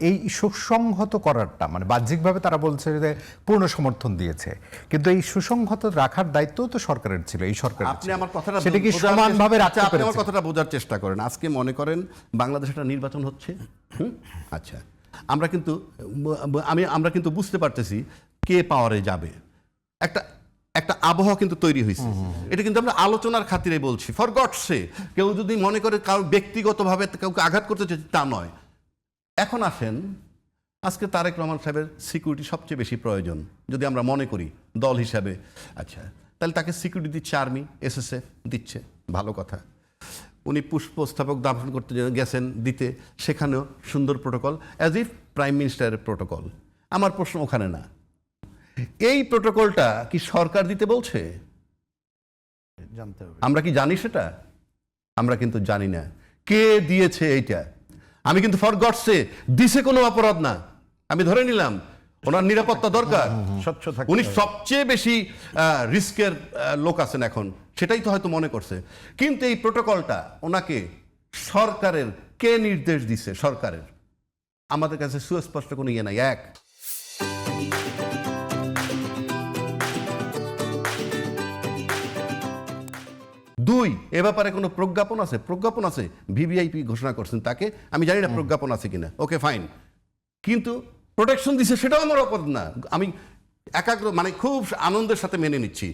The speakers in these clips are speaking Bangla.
এই সুসংহত করারটা মানে বাহ্যিকভাবে তারা বলছে যে পূর্ণ সমর্থন দিয়েছে, কিন্তু এই সুসংহত রাখার দায়িত্ব তো সরকারের ছিল, এই সরকার। আপনি আমার কথাটা সেটা কি সমানভাবে রাখতে আপনি আমার পেরেছে? কথাটা বোঝার চেষ্টা করেন। আজকে মনে করেন বাংলাদেশে একটা নির্বাচন হচ্ছে, আচ্ছা, আমরা কিন্তু বুঝতে পারতেছি কে পাওয়ারে যাবে, একটা একটা আবহাওয়া কিন্তু তৈরি হয়েছে। এটা কিন্তু আমরা আলোচনার খাতিরে বলছি, ফর গডস সে। কেউ যদি মনে করে কারো ব্যক্তিগতভাবে কাউকে আঘাত করতে চাইছে তা নয়। এখন আসেন, আজকে তারেক রহমান সাহেবের সিকিউরিটি সবচেয়ে বেশি প্রয়োজন যদি আমরা মনে করি দল হিসাবে। আচ্ছা, তাহলে তাকে সিকিউরিটি দিচ্ছে আর্মি, এসএসএফ দিচ্ছে, ভালো কথা। উনি পুষ্পস্থাপক দাফন করতে গেছেন দিতে, সেখানেও সুন্দর প্রোটোকল, অ্যাজ ইফ প্রাইম মিনিস্টারের প্রোটোকল। আমার প্রশ্ন ওখানে না, এই প্রোটোকলটা কি সরকার দিতে বলছে? জানতে হবে। আমরা কি জানি সেটা? আমরা কিন্তু জানি না কে দিয়েছে এইটা। আমি কিন্তু ফর গডসে দিছে কোনো অপরাধ না, আমি ধরে নিলাম ওনার নিরাপত্তা দরকার, স্বচ্ছ থাকতে উনি হবে। সবচেয়ে বেশি রিস্কের লোক আছেন এখন, সেটাই তো হয়তো মনে করছে। কিন্তু এই প্রোটোকলটা ওনাকে সরকারের কে নির্দেশ দিছে? সরকারের। আমাদের কাছে সুস্পষ্ট কোনো ইয়ে নাই। এক, দুই, এ ব্যাপারে কোনো প্রজ্ঞাপন আছে? প্রজ্ঞাপন আছে, ভিভিআইপি ঘোষণা করছেন তাকে, আমি জানি না প্রজ্ঞাপন আছে কিনা, ওকে ফাইন। কিন্তু প্রোটেকশন দিছে সেটাও আমার অপরাধ না, আমি একাগ্র মানে খুব আনন্দের সাথে মেনে নিচ্ছি।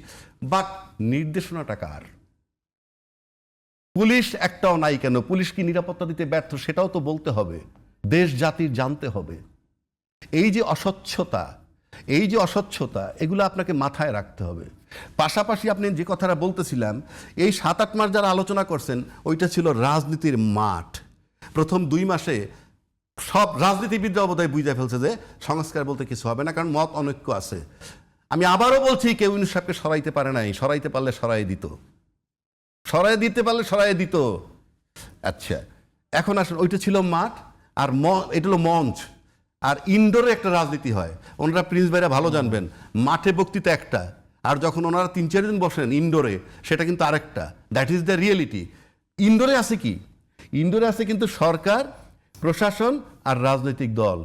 But নির্দেশনাটা car? পুলিশ একটাও নাই কেন? পুলিশ কি নিরাপত্তা দিতে ব্যর্থ সেটাও তো বলতে হবে, দেশ জাতির জানতে হবে। এই যে অস্বচ্ছতা, এই যে অস্বচ্ছতা, এগুলো আপনাকে মাথায় রাখতে হবে। পাশাপাশি আপনি যে কথাটা বলতেছিলাম, এই 7-8 মাস যারা আলোচনা করছেন ওইটা ছিল রাজনীতির মাঠ। প্রথম 2 মাসে সব রাজনীতিবিদরা বোধহয় বুঝে ফেলছে যে সংস্কার বলতে কিছু হবে না, কারণ মত অনৈক্য আছে। আমি আবারও বলছি, কেউ ইউনূস সাহেবকে সরাইতে পারে নাই, সরাইতে পারলে সরাই দিত, সরাই দিতে পারলে সরাই দিত। আচ্ছা, এখন আসলে ওইটা ছিল মাঠ, আর এটা হলো মঞ্চ। আর ইনডোরে একটা রাজনীতি হয়, ওনারা প্রিন্স ভাইরা ভালো জানবেন, মাঠে বক্তৃতা একটা, আর যখন ওনারা 3-4 দিন বসেন ইনডোরে, সেটা কিন্তু আরেকটা। That is the reality. ইনডোরে আছে কি? ইনডোরে আছে কিন্তু সরকার, প্রশাসন আর রাজনৈতিক দল,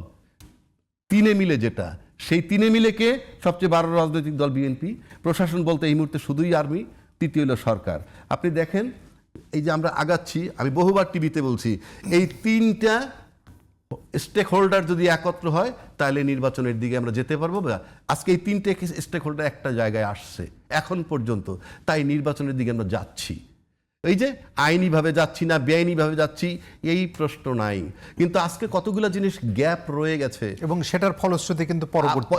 তিনে মিলে যেটা। সেই তিনে মিলে কে? সবচেয়ে বড় রাজনৈতিক দল বিএনপি, প্রশাসন বলতে এই মুহূর্তে শুধুই আর্মি, তৃতীয় হলো সরকার। আপনি দেখেন এই যে আমরা আগাচ্ছি, আমি বহুবার টিভিতে বলছি, এই 3টা স্টেক হোল্ডার যদি একত্র হয় তাহলে নির্বাচনের দিকে আমরা যেতে পারবো। আজকে এই 3টে স্টেক হোল্ডার একটা জায়গায় আসছে এখন পর্যন্ত, তাই নির্বাচনের দিকে আমরা যাচ্ছি। এই যে আইনিভাবে যাচ্ছি না বেআইনিভাবে যাচ্ছি এই প্রশ্ন নাই, কিন্তু আজকে কতগুলো জিনিস গ্যাপ রয়ে গেছে, এবং সেটার ফলশ্রুতি কিন্তু পরবর্তী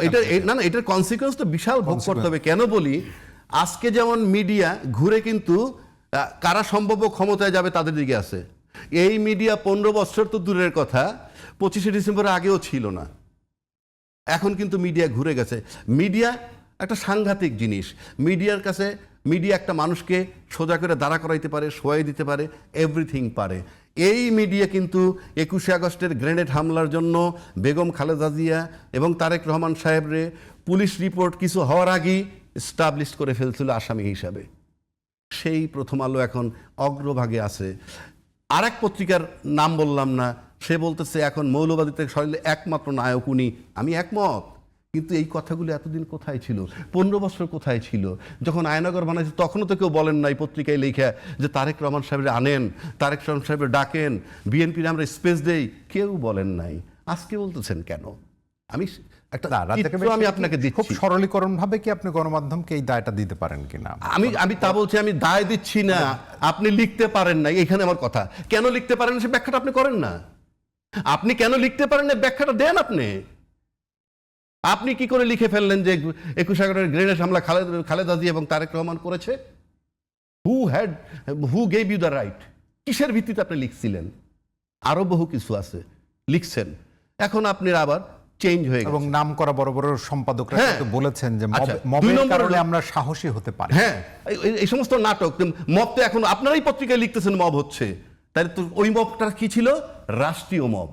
না এটার কনসিকুয়েন্স তো বিশাল ভোগ করতে হবে। কেন বলি, আজকে যেমন মিডিয়া ঘুরে কিন্তু কারা সম্ভাব্য ক্ষমতায় যাবে তাদের দিকে আছে। এই মিডিয়া 15 বছর তো দূরের কথা, 25শে ডিসেম্বরের আগেও ছিল না। এখন কিন্তু মিডিয়া ঘুরে গেছে। মিডিয়া একটা সাংঘাতিক জিনিস। মিডিয়ার কাছে মিডিয়া একটা মানুষকে সোজা করে দাঁড়া করাইতে পারে, শোয়াই দিতে পারে, এভরিথিং পারে। এই মিডিয়া কিন্তু 21শে আগস্টের গ্রেনেড হামলার জন্য বেগম খালেদা জিয়া এবং তারেক রহমান সাহেবরে পুলিশ রিপোর্ট কিছু হওয়ার আগেই এস্টাবলিশ করে ফেলছিল আসামি হিসাবে। সেই প্রথম আলো এখন অগ্রভাগে আছে। আরেক পত্রিকার নাম বললাম না, সে বলতেছে এখন মৌলবাদীতে সরাইলে একমাত্র নায়ক উনি। আমি একমত, কিন্তু এই কথাগুলো এতদিন কোথায় ছিল? 15 বছর কোথায় ছিল? যখন আয়নাগর বানাইছে তখনও তো কেউ বলেন নাই পত্রিকায় লেখা যে তারেক রহমান সাহেবের আনেন, তারেক রহমান সাহেবের ডাকেন, বিএনপির আমরা স্পেস দেই, কেউ বলেন নাই। আজকে বলতেছেন কেন? আমি একটা আমি আপনাকে খুব দিচ্ছি, সরলীকরণ ভাবে কি আপনি গণমাধ্যমকে এই দায়টা দিতে পারেন কিনা? আমি তা বলছি, আমি দায় দিচ্ছি না। আপনি লিখতে পারেন না, এখানে আমার কথা। কেন লিখতে পারেন সে ব্যাখ্যাটা আপনি করেন না। আপনি কেন লিখতে পারেন না ব্যাখ্যাটা দেন। আপনি কি করে লিখে ফেললেন যে 21 আগস্টের গ্রেনেড হামলা খালেদা জিয়া এবং তারেক রহমান করেছে? Who gave you the right? কিসের ভিত্তিতে আপনি লিখছিলেন? আরো বহু কিছু আছে লিখছেন, এখন আপনি আবার চেঞ্জ হয়ে গেছে। এবং নাম করা বড় বড় সম্পাদকরা কিন্তু বলেছেন যে আচ্ছা, মবের কারণে আমরা সাহসী হতে পারি। হ্যাঁ, এই সমস্ত নাটক। মব তো এখন আপনারাই পত্রিকায় লিখতেছেন মব হচ্ছে, তাই তো ওই মবটা কি ছিল? রাষ্ট্রীয় মব।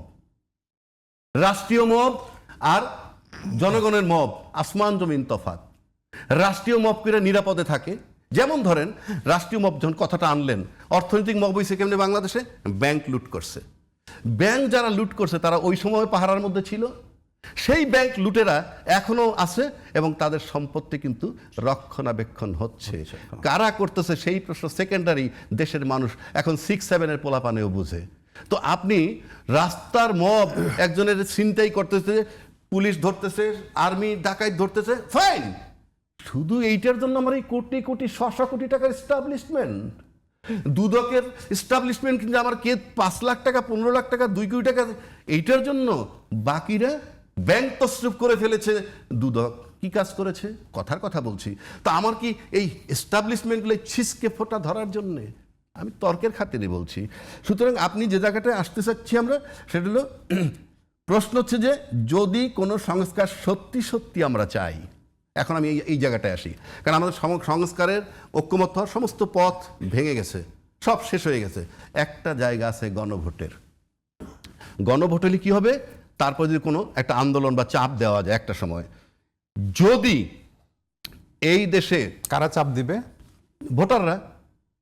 রাষ্ট্রীয় মব আর জনগণের মব আসমান জমিন তফাৎ। রাষ্ট্রীয় মব করে নিরাপদে থাকে। যেমন ধরেন রাষ্ট্রীয় মব যখন কথাটা আনলেন, অর্থনৈতিক মব হয়েছে কেমনে? বাংলাদেশে ব্যাংক লুট করছে, ব্যাংক যারা লুট করছে তারা ওই সময় পাহারার মধ্যে ছিল, সেই ব্যাংক লুটেরা এখনো আছে এবং তাদের সম্পত্তি কিন্তু রক্ষণাবেক্ষণ হচ্ছে। কারা করতেছে সেই প্রশ্ন সেকেন্ডারি, দেশের মানুষ এখন 6-7 পোলাপানেও বুঝে। তো আপনি রাস্তার মব একজনের ছিনতাই করতেছে, পুলিশ ধরতেছে, আর্মি ডাকাত ধরতেছে, ফাইন, শুধু এইটার জন্য আমার এই কোটি কোটি 600 কোটি টাকার এস্টাবলিশমেন্ট, দুদকের এস্টাবলিশমেন্ট কিন্তু আমার কে 5 লাখ টাকা 15 লাখ টাকা 2 কোটি টাকা, এইটার জন্য বাকিরা ব্যাংক তসরুপ করে ফেলেছে। দুদক কি কাজ করেছে? কথার কথা বলছি। তা আমার কি এই এস্টাবলিশমেন্টগুলো ছিসকে ফোটা ধরার জন্যে? আমি তর্কের খাতিরে বলছি। সুতরাং আপনি যে জায়গাটায় আসতে চাচ্ছি আমরা, সেটা হলো প্রশ্ন হচ্ছে যে যদি কোনো সংস্কার সত্যি সত্যি আমরা চাই, এখন আমি এই জায়গাটায় আসি, কারণ আমাদের সংস্কারের ঐক্যমত হওয়ার সমস্ত পথ ভেঙে গেছে, সব শেষ হয়ে গেছে। একটা জায়গা আছে গণভোটের। গণভোট হলে কি হবে? তারপর যদি কোনো একটা আন্দোলন বা চাপ দেওয়া যায় একটা সময়, যদি এই দেশে কারা চাপ দিবে? ভোটাররা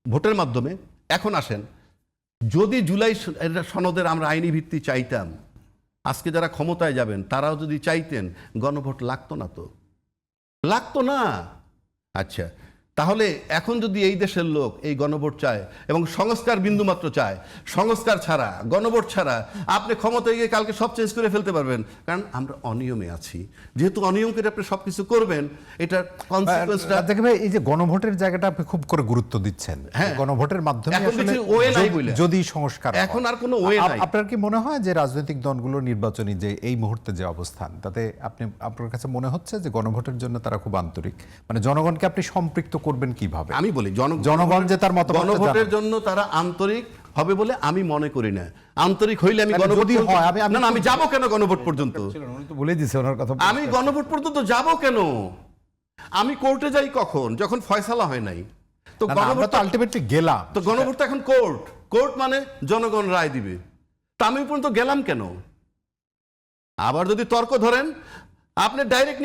ভোটের মাধ্যমে। এখন আসেন, যদি জুলাই সনদের আমরা আইনি ভিত্তি চাইতাম, আজকে যারা ক্ষমতায় যাবেন তারাও যদি চাইতেন, গণভোট লাগতো না, তো লাগতো না। আচ্ছা, তাহলে এখন যদি এই দেশের লোক এই গণভোট চায় এবং সংস্কার বিন্দুমাত্র চায়, সংস্কার ছাড়া, গণভোট ছাড়া আপনি ক্ষমতায় গিয়ে কালকে সব চেঞ্জ করে ফেলতে পারবেন, কারণ আমরা অনিয়মে আছি। যেহেতু অনিয়ম করে আপনি সবকিছু করবেন, এটার কনসিকুয়েন্সটা দেখে ভাই, এই যে গণভোটের জায়গাটা আপনি খুব করে গুরুত্ব দিচ্ছেন, হ্যাঁ, গণভোটের মাধ্যমে এখন আসলে কিছু ওয়ে নাই বলে। যদি সংস্কার হয়। এখন আর কোনো ওয়ে নাই। আপনার কি মনে হয় যে রাজনৈতিক দলগুলোর নির্বাচনী যে এই মুহূর্তে যে অবস্থান, তাতে আপনার কাছে মনে হচ্ছে যে গণভোটের জন্য তারা খুব আন্তরিক? মানে জনগণকে আপনি সম্পৃক্ত করবেন কিভাবে? আমি বলি জনগণ যে তার মতামত গণভোটের জন্য তারা আন্তরিক হবে বলে আমি মনে করি না। আন্তরিক হইলে আমি গণভোট যদি হয়, আমি যাব কেন গণভোট পর্যন্ত? উনি তো বলে দিয়েছে ওনার কথা। আমি গণভোট পর্যন্ত যাব কেন? আমি কোর্টে যাই কখন? যখন ফয়সালা হয় নাই। তো গণভোট তো আলটিমেটলি গেলাম, তো গণভোট তো এখন কোর্ট, কোর্ট মানে জনগণ রায় দিবে। তা আমি পর্যন্ত গেলাম কেন? আবার যদি তর্ক ধরেন, আপনি ডাইরেক্ট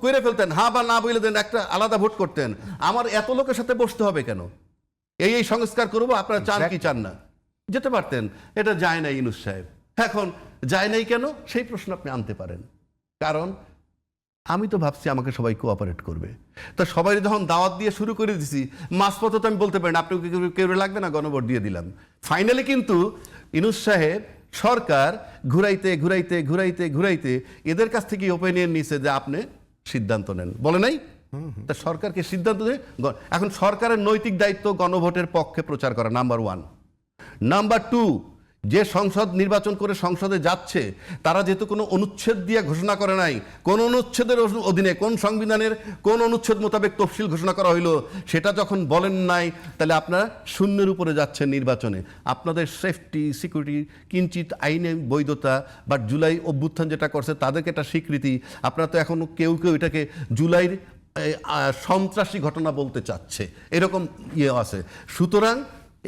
করে ফেলতেন, হ্যাঁ বা না বলে দেন, একটা আলাদা ভোট করতেন। আমার এত লোকের সাথে বসতে হবে কেন? এই সংস্কার করবো, আপনারা চান কি চান না? যেতে পারতেন। এটা যায় না ইউনূস সাহেব। এখন যায় নাই কেন সেই প্রশ্ন আপনি আনতে পারেন। কারণ আমি তো ভাবছি আমাকে সবাই কোঅপারেট করবে। তা সবাই যখন দাওয়াত দিয়ে শুরু করে দিছি, মাঝপথে তো আমি বলতে পারি না আপনি কেউ লাগবে না, গণভোট দিয়ে দিলাম। ফাইনালি কিন্তু ইউনূস সাহেব সরকার ঘুরাইতে ঘুরাইতে ঘুরাইতে ঘুরাইতে এদের কাছ থেকে ওপিনিয়ন নিছে যে আপনি সিদ্ধান্ত নেন, বলে নাই? তা সরকারকে সিদ্ধান্ত নেয়। এখন সরকারের নৈতিক দায়িত্ব গণভোটের পক্ষে প্রচার করা, নাম্বার 1। নাম্বার 2, যে সংসদ নির্বাচন করে সংসদে যাচ্ছে, তারা যেহেতু কোনো অনুচ্ছেদ দিয়ে ঘোষণা করে নাই, কোন অনুচ্ছেদের অধীনে, কোন সংবিধানের কোন অনুচ্ছেদ মোতাবেক তফসিল ঘোষণা করা হইলো, সেটা যখন বলেন নাই, তাহলে আপনারা শূন্যের উপরে যাচ্ছেন নির্বাচনে। আপনাদের সেফটি সিকিউরিটি কিঞ্চিত আইনে বৈধতা, বা জুলাই অভ্যুত্থান যেটা করছে তাদেরকে একটা স্বীকৃতি, আপনারা তো এখন কেউ কেউ এটাকে জুলাইয়ের সন্ত্রাসী ঘটনা বলতে চাচ্ছে, এরকম ইয়ে আছে। সুতরাং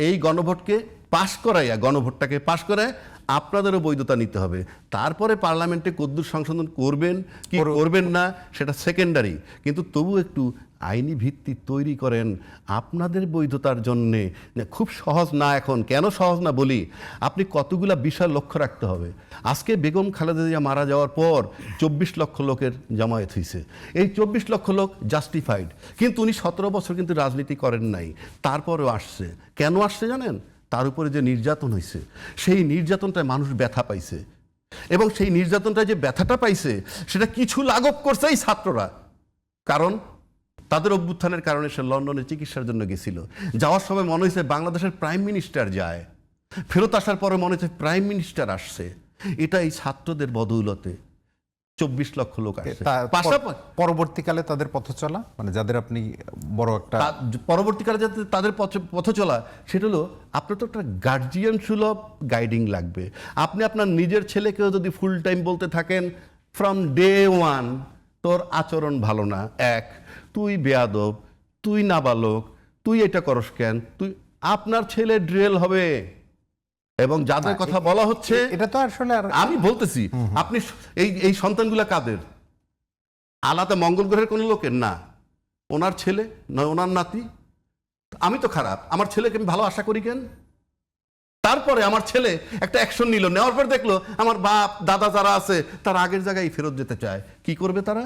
এই গণভোটকে পাশ করাইয়া, গণভোটটাকে পাশ করায় আপনাদেরও বৈধতা নিতে হবে। তারপরে পার্লামেন্টে কদ্দুর সংশোধন করবেন কি করবেন না সেটা সেকেন্ডারি, কিন্তু তবু একটু আইনি ভিত্তি তৈরি করেন আপনাদের বৈধতার জন্যে। খুব সহজ না। এখন কেন সহজ না বলি, আপনি কতগুলা বিষয় লক্ষ্য রাখতে হবে। আজকে বেগম খালেদা জিয়া মারা যাওয়ার পর 24 লক্ষ লোকের জামায়াত হয়েছে। এই 24 লক্ষ লোক জাস্টিফাইড, কিন্তু উনি 17 বছর কিন্তু রাজনীতি করেন নাই, তারপরেও আসছে। কেন আসছে জানেন? তার উপরে যে নির্যাতন হয়েছে, সেই নির্যাতনটায় মানুষ ব্যথা পাইছে, এবং সেই নির্যাতনটায় যে ব্যথাটা পাইছে সেটা কিছু লাঘব করছে এই ছাত্ররা। কারণ তাদের অভ্যুত্থানের কারণে সে লন্ডনে চিকিৎসার জন্য গেছিল। যাওয়ার সময় মনে হয়েছে বাংলাদেশের প্রাইম মিনিস্টার যায়, ফেরত আসার পরে মনে হচ্ছে প্রাইম মিনিস্টার আসছে। এটা এই ছাত্রদের বদৌলতে 24 লক্ষ লোক আসছে। পরবর্তীকালে তাদের পথ চলা, মানে যাদের আপনি বড় একটা পরবর্তীকালে যাতে তাদের পথ চলা, সেটা হলো আপনার তো একটা গার্জিয়ান সুলভ গাইডিং লাগবে। আপনি আপনার নিজের ছেলেকেও যদি ফুল টাইম বলতে থাকেন ফ্রম ডে 1 তোর আচরণ ভালো না, তুই বেয়াদব, তুই নাবালক, তুই এটা করস কেন, তুই, আপনার ছেলে ড্রেল হবে। এবং যাদের কথা বলা হচ্ছে, এটা তো আসলে আমি বলতেছি, আপনি এই সন্তানগুলা কাদের? আলাদা মঙ্গল গ্রহের কোনো লোকের না, ওনার ছেলে নয়, ওনার নাতি। আমি তো খারাপ, আমার ছেলেকে আমি ভালো আশা করি কেন? তারপরে আমার ছেলে একটা অ্যাকশন নিল, নেওয়ার পর দেখলো আমার বাপ দাদা যারা আছে তারা আগের জায়গায় ফেরত যেতে চায়, কি করবে তারা?